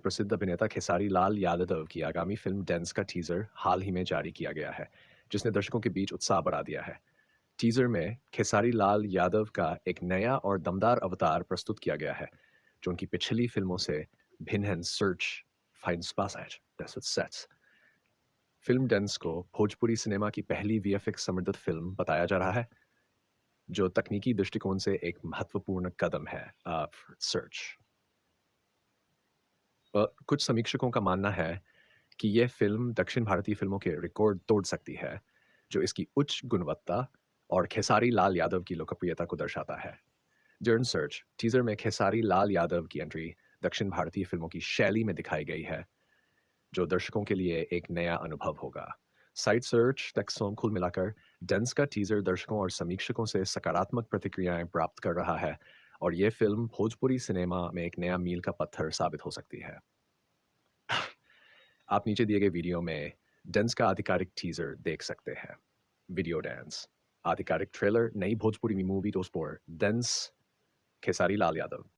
प्रसिद्ध अभिनेता खेसारी लाल यादव की आगामी फ़िल्म डेंस का टीज़र हाल ही में जारी किया गया है, जिसने दर्शकों के बीच उत्साह बढ़ा दिया है। टीज़र में खेसारी लाल यादव का एक नया और दमदार अवतार प्रस्तुत किया गया है, जो उनकी पिछली फ़िल्मों से भिन्न है। सर्च फाइंड स्पासाइड दैट्स व्हाट सेट्स फ़िल्म डेंस को भोजपुरी सिनेमा की पहली वीएफएक्स समर्थित फ़िल्म बताया जा रहा है, जो तकनीकी दृष्टिकोण से एक महत्वपूर्ण कदम है। सर्च कुछ समीक्षकों का मानना है कि यह फ़िल्म दक्षिण भारतीय फ़िल्मों के रिकॉर्ड तोड़ सकती है, जो इसकी उच्च गुणवत्ता और खेसारी लाल यादव की लोकप्रियता को दर्शाता है। ड्यूरिंग सर्च टीज़र में खेसारी लाल यादव की एंट्री दक्षिण भारतीय फ़िल्मों की शैली में दिखाई गई है, जो दर्शकों के लिए एक नया अनुभव होगा। साइट सर्च टेक्सोम कुल मिलाकर डेंस का टीज़र दर्शकों और समीक्षकों से सकारात्मक प्रतिक्रियाएं प्राप्त कर रहा है और ये फ़िल्म भोजपुरी सिनेमा में एक नया मील का पत्थर साबित हो सकती है। आप नीचे दिए गए वीडियो में डेंस का आधिकारिक टीजर देख सकते हैं। वीडियो डांस आधिकारिक ट्रेलर नई भोजपुरी मूवी टोस्पोर डेंस खेसारी लाल यादव।